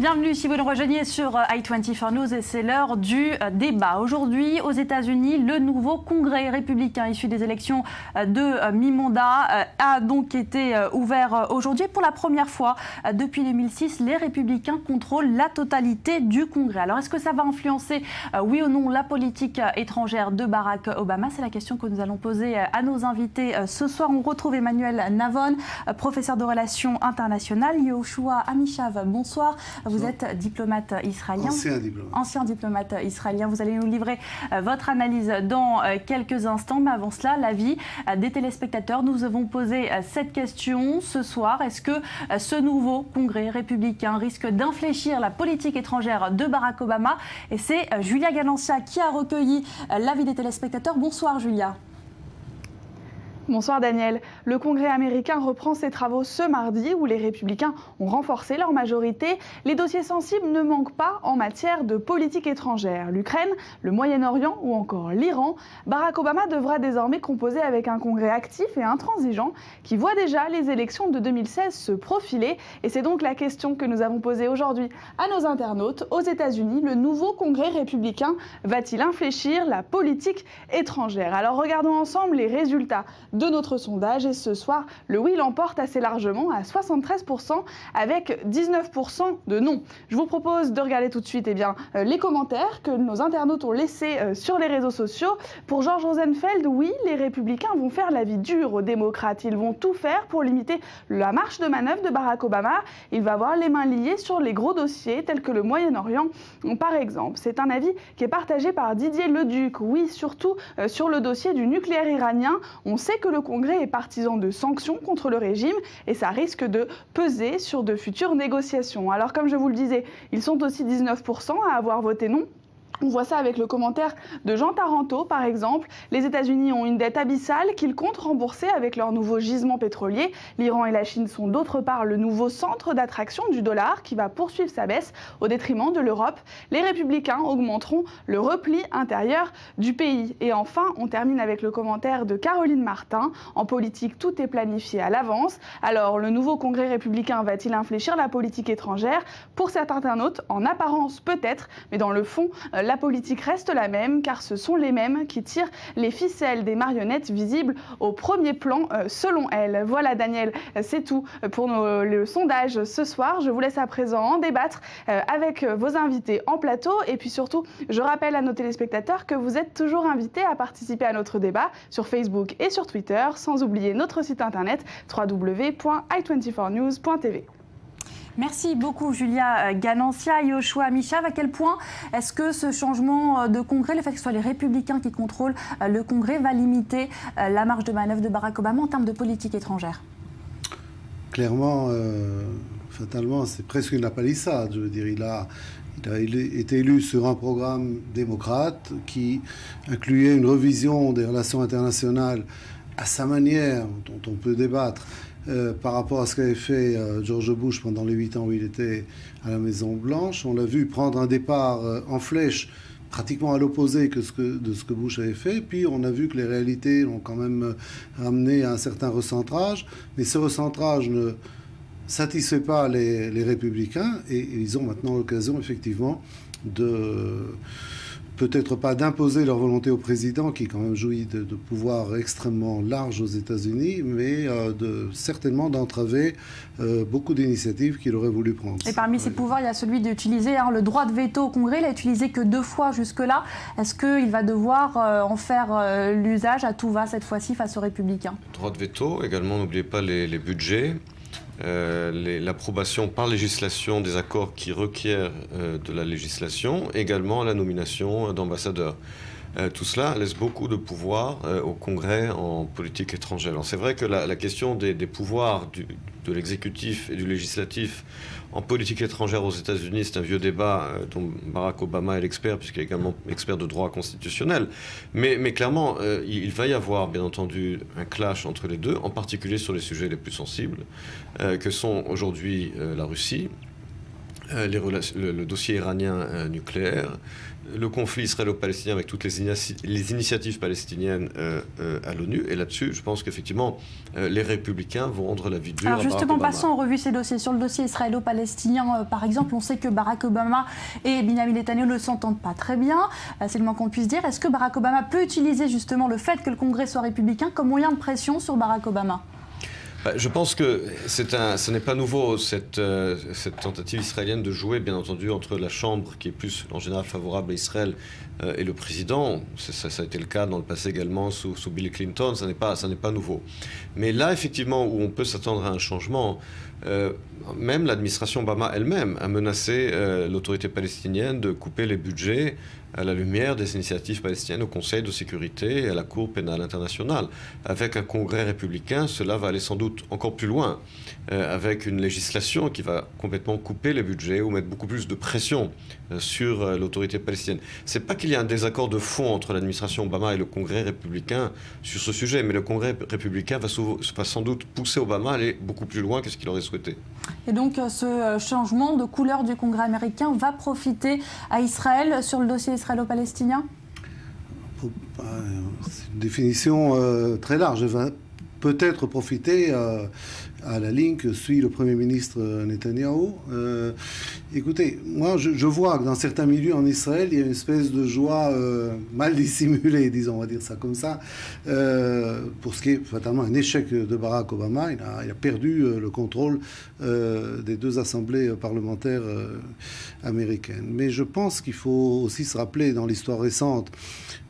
Bienvenue si vous nous rejoignez sur i24 News et c'est l'heure du débat. Aujourd'hui, aux États-Unis, le nouveau congrès républicain issu des élections de mi-mandat a donc été ouvert aujourd'hui. Pour la première fois depuis 2006, les républicains contrôlent la totalité du congrès. Alors, est-ce que ça va influencer, oui ou non, la politique étrangère de Barack Obama? C'est la question que nous allons poser à nos invités ce soir. On retrouve Emmanuel Navon, professeur de relations internationales. Yoshua Amishav, bonsoir. Vous êtes diplomate israélien. Ancien diplomate israélien. Vous allez nous livrer votre analyse dans quelques instants. Mais avant cela, l'avis des téléspectateurs. Nous avons posé cette question ce soir. Est-ce que ce nouveau congrès républicain risque d'infléchir la politique étrangère de Barack Obama? Et c'est Julia Ganancia qui a recueilli l'avis des téléspectateurs. Bonsoir Julia. Bonsoir Daniel. Le Congrès américain reprend ses travaux ce mardi où les républicains ont renforcé leur majorité. Les dossiers sensibles ne manquent pas en matière de politique étrangère. L'Ukraine, le Moyen-Orient ou encore l'Iran. Barack Obama devra désormais composer avec un Congrès actif et intransigeant qui voit déjà les élections de 2016 se profiler. Et c'est donc la question que nous avons posée aujourd'hui à nos internautes. Aux États-Unis, le nouveau Congrès républicain va-t-il infléchir la politique étrangère? Alors regardons ensemble les résultats de notre sondage et ce soir, le oui l'emporte assez largement à 73% avec 19% de non. Je vous propose de regarder tout de suite les commentaires que nos internautes ont laissés sur les réseaux sociaux. Pour Georges Rosenfeld, oui, les républicains vont faire la vie dure aux démocrates. Ils vont tout faire pour limiter la marge de manœuvre de Barack Obama. Il va avoir les mains liées sur les gros dossiers tels que le Moyen-Orient, par exemple. C'est un avis qui est partagé par Didier Leduc. Oui, surtout sur le dossier du nucléaire iranien. On sait que le Congrès est partisan de sanctions contre le régime et ça risque de peser sur de futures négociations. Alors comme je vous le disais, ils sont aussi 19% à avoir voté non. On voit ça avec le commentaire de Jean Taranto, par exemple. Les États-Unis ont une dette abyssale qu'ils comptent rembourser avec leurs nouveaux gisements pétroliers. L'Iran et la Chine sont d'autre part le nouveau centre d'attraction du dollar qui va poursuivre sa baisse au détriment de l'Europe. Les républicains augmenteront le repli intérieur du pays. Et enfin, on termine avec le commentaire de Caroline Martin. En politique, tout est planifié à l'avance. Alors, le nouveau Congrès républicain va-t-il infléchir la politique étrangère? Pour certains internautes, en apparence peut-être, mais dans le fond, la politique reste la même car ce sont les mêmes qui tirent les ficelles des marionnettes visibles au premier plan selon elles. Voilà Daniel, c'est tout pour le sondage ce soir. Je vous laisse à présent en débattre avec vos invités en plateau et puis surtout je rappelle à nos téléspectateurs que vous êtes toujours invités à participer à notre débat sur Facebook et sur Twitter sans oublier notre site internet www.i24news.tv. Merci beaucoup Julia Ganancia. Yoshua Amishav, à quel point est-ce que ce changement de congrès, le fait que ce soit les républicains qui contrôlent le congrès, va limiter la marge de manœuvre de Barack Obama en termes de politique étrangère? Clairement, fatalement, c'est presque une palissade. Je veux dire, il a été élu sur un programme démocrate qui incluait une revision des relations internationales à sa manière, dont on peut débattre, par rapport à ce qu'avait fait George Bush pendant les 8 ans où il était à la Maison-Blanche. On l'a vu prendre un départ en flèche, pratiquement à l'opposé de ce que Bush avait fait. Puis on a vu que les réalités l'ont quand même ramené à un certain recentrage. Mais ce recentrage ne satisfait pas les républicains et ils ont maintenant l'occasion effectivement de... peut-être pas d'imposer leur volonté au président, qui quand même jouit de pouvoirs extrêmement larges aux États-Unis, mais certainement d'entraver beaucoup d'initiatives qu'il aurait voulu prendre. Et parmi ces pouvoirs, il y a celui d'utiliser le droit de veto au Congrès. Il n'a utilisé que 2 fois jusque-là. Est-ce qu'il va devoir en faire l'usage à tout va cette fois-ci face aux républicains? Droit de veto, également n'oubliez pas les budgets. L'approbation par législation des accords qui requièrent de la législation, également la nomination d'ambassadeurs. Tout cela laisse beaucoup de pouvoir au Congrès en politique étrangère. Alors c'est vrai que la question des pouvoirs de l'exécutif et du législatif en politique étrangère aux États-Unis, c'est un vieux débat dont Barack Obama est l'expert, puisqu'il est également expert de droit constitutionnel. Mais clairement, il va y avoir, bien entendu, un clash entre les deux, en particulier sur les sujets les plus sensibles, que sont aujourd'hui la Russie, le dossier iranien nucléaire, le conflit israélo-palestinien avec toutes les initiatives palestiniennes à l'ONU. Et là-dessus, je pense qu'effectivement, les républicains vont rendre la vie dure. Alors justement, passons en revue ces dossiers. Sur le dossier israélo-palestinien, par exemple, on sait que Barack Obama et Benyamin Netanyahu ne s'entendent pas très bien. C'est le moins qu'on puisse dire. Est-ce que Barack Obama peut utiliser justement le fait que le Congrès soit républicain comme moyen de pression sur Barack Obama ? Je pense que ce n'est pas nouveau, cette tentative israélienne de jouer, bien entendu, entre la Chambre, qui est plus en général favorable à Israël, et le président. Ça a été le cas dans le passé également sous Bill Clinton, ça n'est pas nouveau. Mais là, effectivement, où on peut s'attendre à un changement, même l'administration Obama elle-même a menacé l'autorité palestinienne de couper les budgets à la lumière des initiatives palestiniennes au Conseil de sécurité et à la Cour pénale internationale. Avec un Congrès républicain, cela va aller sans doute encore plus loin, avec une législation qui va complètement couper les budgets ou mettre beaucoup plus de pression sur l'autorité palestinienne. Ce n'est pas qu'il y a un désaccord de fond entre l'administration Obama et le Congrès républicain sur ce sujet, mais le Congrès républicain va sans doute pousser Obama à aller beaucoup plus loin que ce qu'il aurait souhaité. Et donc ce changement de couleur du Congrès américain va profiter à Israël sur le dossier israélo-palestinien ? C'est une définition très large. Elle va peut-être profiter à la ligne que suit le Premier ministre Netanyahou. Écoutez, moi je vois que dans certains milieux en Israël, il y a une espèce de joie mal dissimulée, disons, on va dire ça comme ça, pour ce qui est fatalement un échec de Barack Obama. Il a perdu le contrôle des deux assemblées parlementaires américaines. Mais je pense qu'il faut aussi se rappeler dans l'histoire récente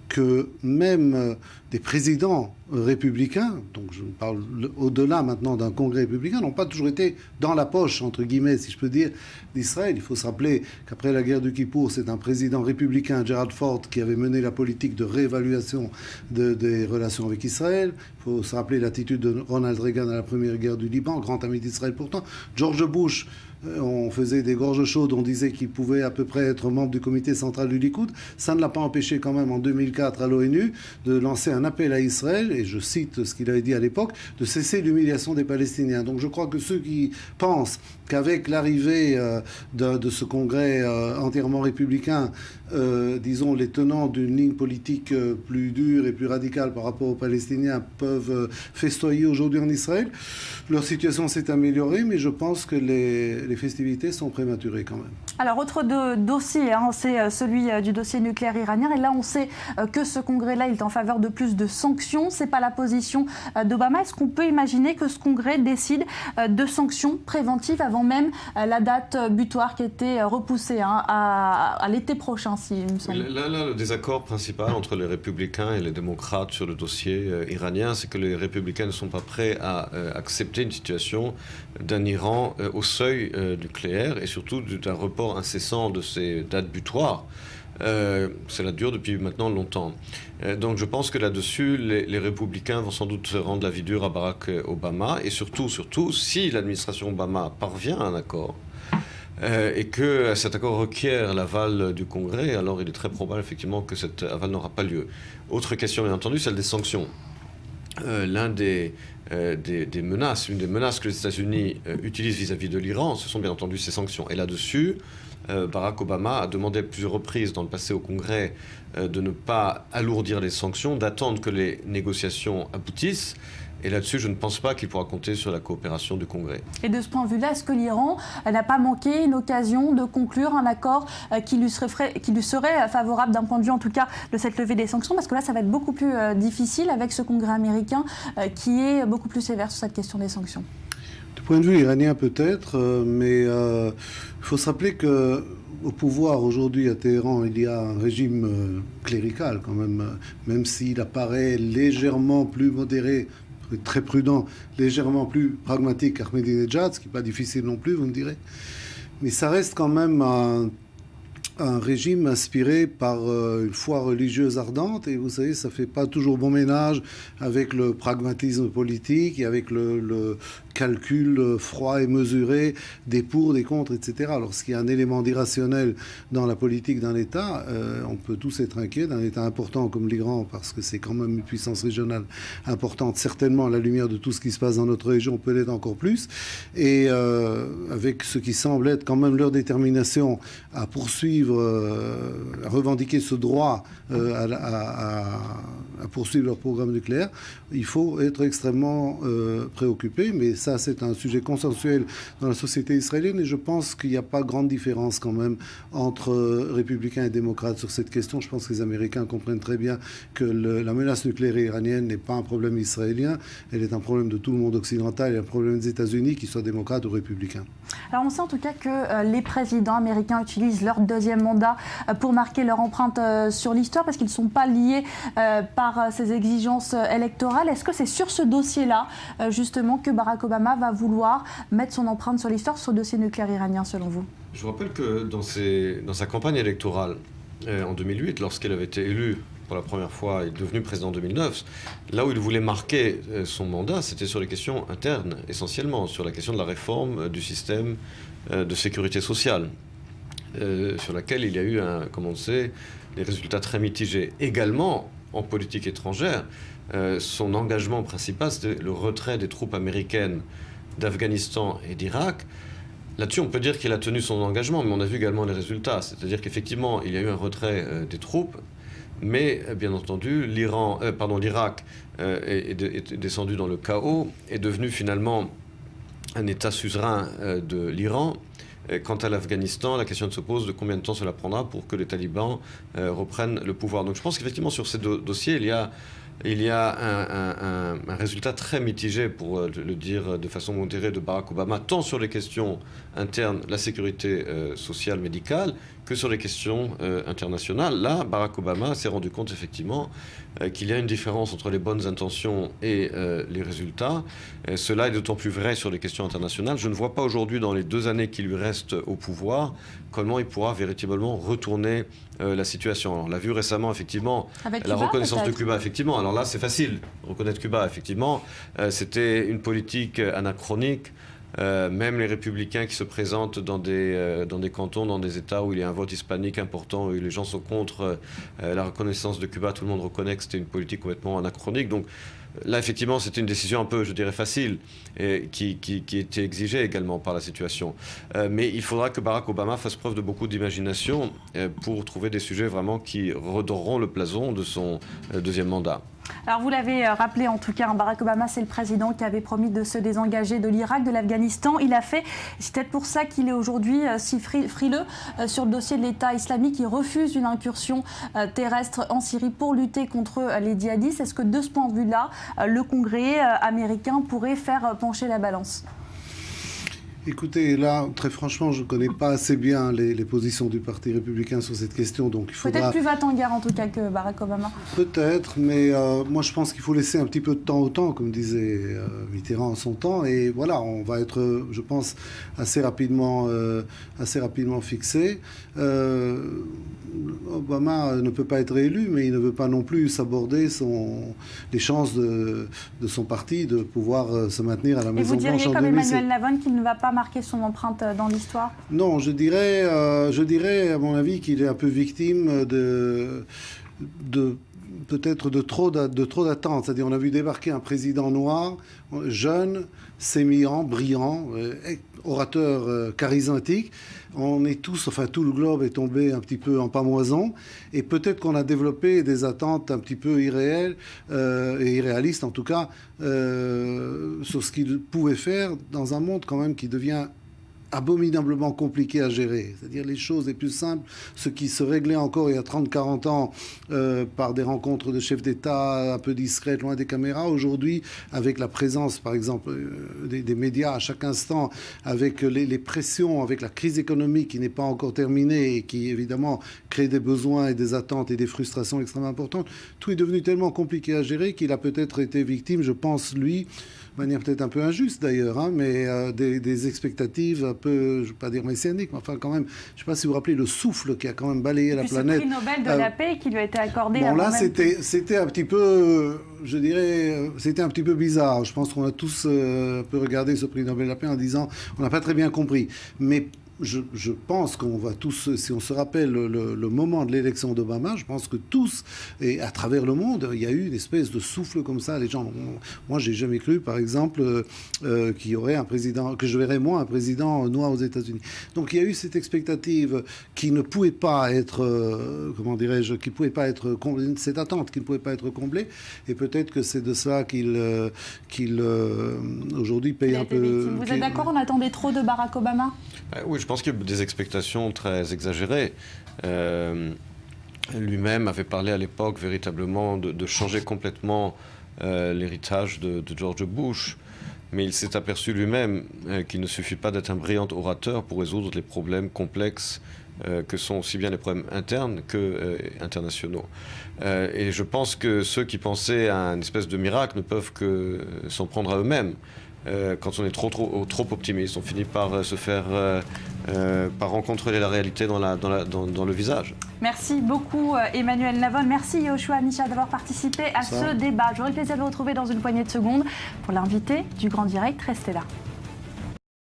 que même des présidents républicains, donc je parle au-delà maintenant d'un congrès républicain, n'ont pas toujours été dans la poche, entre guillemets, si je peux dire, d'Israël. Il faut se rappeler qu'après la guerre du Kippour, c'est un président républicain, Gerald Ford, qui avait mené la politique de réévaluation des relations avec Israël. Il faut se rappeler l'attitude de Ronald Reagan à la première guerre du Liban, grand ami d'Israël pourtant. George Bush, on faisait des gorges chaudes, on disait qu'il pouvait à peu près être membre du comité central du Likoud. Ça ne l'a pas empêché quand même en 2004 à l'ONU de lancer un appel à Israël, et je cite ce qu'il avait dit à l'époque, de cesser l'humiliation des Palestiniens. Donc je crois que ceux qui pensent qu'avec l'arrivée de ce congrès entièrement républicain, disons, les tenants d'une ligne politique plus dure et plus radicale par rapport aux Palestiniens peuvent festoyer aujourd'hui en Israël, leur situation s'est améliorée, mais je pense que les festivités sont prématurées quand même. Alors, autre dossier, c'est celui du dossier nucléaire iranien. Et là, on sait que ce congrès-là, il est en faveur de plus de sanctions. Ce n'est pas la position d'Obama. Est-ce qu'on peut imaginer que ce congrès décide de sanctions préventives avant même la date butoir qui était repoussée à l'été prochain, il me semble? Là, le désaccord principal entre les républicains et les démocrates sur le dossier iranien, c'est que les républicains ne sont pas prêts à accepter une situation d'un Iran au seuil nucléaire et surtout d'un report incessant de ces dates butoirs. Cela dure depuis maintenant longtemps. Donc je pense que là-dessus, les républicains vont sans doute se rendre la vie dure à Barack Obama, et surtout, si l'administration Obama parvient à un accord, et que cet accord requiert l'aval du Congrès, alors il est très probable effectivement que cet aval n'aura pas lieu. Autre question, bien entendu, celle des sanctions. Une des menaces que les États-Unis utilisent vis-à-vis de l'Iran, ce sont bien entendu ces sanctions. Et là-dessus, Barack Obama a demandé à plusieurs reprises dans le passé au Congrès de ne pas alourdir les sanctions, d'attendre que les négociations aboutissent. Et là-dessus, je ne pense pas qu'il pourra compter sur la coopération du Congrès. Et de ce point de vue-là, est-ce que l'Iran n'a pas manqué une occasion de conclure un accord qui lui serait favorable d'un point de vue, en tout cas, de cette levée des sanctions? Parce que là, ça va être beaucoup plus difficile avec ce Congrès américain qui est beaucoup plus sévère sur cette question des sanctions. Du point de vue iranien, peut-être, mais il faut se rappeler que au pouvoir aujourd'hui à Téhéran, il y a un régime clérical quand même s'il apparaît légèrement plus modéré, très prudent, légèrement plus pragmatique qu'Ahmadinejad, ce qui n'est pas difficile non plus, vous me direz. Mais ça reste quand même un régime inspiré par une foi religieuse ardente, et vous savez, ça ne fait pas toujours bon ménage avec le pragmatisme politique et avec le calcul froid et mesuré des pour, des contre, etc. Lorsqu'il y a un élément d'irrationnel dans la politique d'un État, on peut tous être inquiets d'un État important comme l'Iran, parce que c'est quand même une puissance régionale importante, certainement à la lumière de tout ce qui se passe dans notre région, on peut l'être encore plus, et avec ce qui semble être quand même leur détermination à poursuivre, à revendiquer ce droit à poursuivre leur programme nucléaire, il faut être extrêmement préoccupé, mais ça c'est un sujet consensuel dans la société israélienne, et je pense qu'il n'y a pas grande différence quand même entre républicains et démocrates sur cette question. Je pense que les Américains comprennent très bien que la menace nucléaire iranienne n'est pas un problème israélien, elle est un problème de tout le monde occidental et un problème des États-Unis, qu'ils soient démocrates ou républicains. Alors on sait en tout cas que les présidents américains utilisent leur deuxième mandat pour marquer leur empreinte sur l'histoire, parce qu'ils ne sont pas liés par ces exigences électorales. Est-ce que c'est sur ce dossier-là, justement, que Barack Obama va vouloir mettre son empreinte sur l'histoire, sur le dossier nucléaire iranien, selon vous? Je vous rappelle que dans sa campagne électorale, en 2008, lorsqu'il avait été élu pour la première fois et devenu président en 2009, là où il voulait marquer son mandat, c'était sur les questions internes, essentiellement, sur la question de la réforme du système de sécurité sociale, sur laquelle il y a eu, comme on le sait, des résultats très mitigés. Également, en politique étrangère, son engagement principal, c'était le retrait des troupes américaines d'Afghanistan et d'Irak. Là-dessus, on peut dire qu'il a tenu son engagement, mais on a vu également les résultats. C'est-à-dire qu'effectivement, il y a eu un retrait des troupes, mais bien entendu, l'Irak est descendu dans le chaos, est devenu finalement un État suzerain de l'Iran. Quant à l'Afghanistan, la question se pose de combien de temps cela prendra pour que les talibans reprennent le pouvoir. Donc je pense qu'effectivement, sur ces dossiers, il y a un résultat très mitigé, pour le dire de façon modérée, de Barack Obama, tant sur les questions internes, la sécurité sociale, médicale, que sur les questions internationales. Là, Barack Obama s'est rendu compte effectivement qu'il y a une différence entre les bonnes intentions et les résultats. Cela est d'autant plus vrai sur les questions internationales. Je ne vois pas aujourd'hui, dans les 2 années qui lui restent au pouvoir, comment il pourra véritablement retourner la situation. Alors, on l'a vu récemment, effectivement, avec la reconnaissance de Cuba, effectivement. Alors là, c'est facile, reconnaître Cuba, effectivement. C'était une politique anachronique. Même les républicains qui se présentent dans des cantons, dans des États où il y a un vote hispanique important, où les gens sont contre la reconnaissance de Cuba, tout le monde reconnaît que c'était une politique complètement anachronique. Donc là, effectivement, c'était une décision un peu, je dirais, facile, et qui était exigée également par la situation. Mais il faudra que Barack Obama fasse preuve de beaucoup d'imagination pour trouver des sujets vraiment qui redoreront le blason de son deuxième mandat. Alors vous l'avez rappelé, en tout cas, Barack Obama, c'est le président qui avait promis de se désengager de l'Irak, de l'Afghanistan. Il a fait, c'est peut-être pour ça qu'il est aujourd'hui si frileux sur le dossier de l'État islamique. Il refuse une incursion terrestre en Syrie pour lutter contre les djihadistes. Est-ce que de ce point de vue-là, le Congrès américain pourrait faire pencher la balance ? Écoutez, là, très franchement, je ne connais pas assez bien les positions du Parti républicain sur cette question, donc il faudra... Peut-être plus va-t-en-guerre, en tout cas, que Barack Obama. Peut-être, mais moi, je pense qu'il faut laisser un petit peu de temps au temps, comme disait Mitterrand en son temps, et voilà, on va être, je pense, assez rapidement fixé. Obama ne peut pas être élu, mais il ne veut pas non plus s'aborder les chances de son parti de pouvoir se maintenir à la Maison-Blanche. Et vous diriez, comme Emmanuel Navon, qu'il ne va pas marquer son empreinte dans l'histoire? Non, je dirais, à mon avis, qu'il est un peu victime peut-être de trop d'attentes. C'est-à-dire, on a vu débarquer un président noir, jeune, sémillant, brillant, orateur charismatique. On est tous, enfin tout le globe est tombé un petit peu en pamoison, et peut-être qu'on a développé des attentes un petit peu irréelles et irréalistes en tout cas sur ce qu'il pouvait faire dans un monde quand même qui devient abominablement compliqué à gérer. C'est-à-dire les choses les plus simples, ce qui se réglait encore il y a 30-40 ans par des rencontres de chefs d'État un peu discrètes, loin des caméras, aujourd'hui, avec la présence, par exemple, des médias à chaque instant, avec les pressions, avec la crise économique qui n'est pas encore terminée et qui, évidemment, crée des besoins et des attentes et des frustrations extrêmement importantes, tout est devenu tellement compliqué à gérer qu'il a peut-être été victime, je pense, lui, de manière peut-être un peu injuste d'ailleurs, mais des expectatives peu, je ne veux pas dire messianique, mais enfin quand même, je ne sais pas si vous vous rappelez le souffle qui a quand même balayé la planète. Ce prix Nobel de la paix qui lui a été accordé. Bon, là, c'était un petit peu, je dirais, c'était un petit peu bizarre. Je pense qu'on a tous un peu regardé ce prix Nobel de la paix en disant, on n'a pas très bien compris. Mais je pense qu'on va tous, si on se rappelle le moment de l'élection d'Obama, je pense que tous, et à travers le monde, il y a eu une espèce de souffle comme ça. Les gens, moi, j'ai jamais cru, par exemple, qu'il y aurait un président, que je verrais moi un président noir aux États-Unis. Donc il y a eu cette expectative qui ne pouvait pas être, comment dirais-je, qui pouvait pas être cette attente qui ne pouvait pas être comblée. Et peut-être que c'est de ça qu'il aujourd'hui paye un peu. Vous êtes d'accord? On attendait trop de Barack Obama? Oui, je pense qu'il y a des expectations très exagérées. Lui-même avait parlé à l'époque véritablement de changer complètement l'héritage de George Bush. Mais il s'est aperçu lui-même qu'il ne suffit pas d'être un brillant orateur pour résoudre les problèmes complexes que sont aussi bien les problèmes internes que internationaux. Et je pense que ceux qui pensaient à une espèce de miracle ne peuvent que s'en prendre à eux-mêmes. Quand on est trop optimiste, on finit par se faire par rencontrer la réalité dans le visage. Merci beaucoup Emmanuel Navon, merci Yoshua Misha d'avoir participé à ce débat. J'aurai le plaisir de vous retrouver dans une poignée de secondes pour l'invité du Grand Direct. Restez là.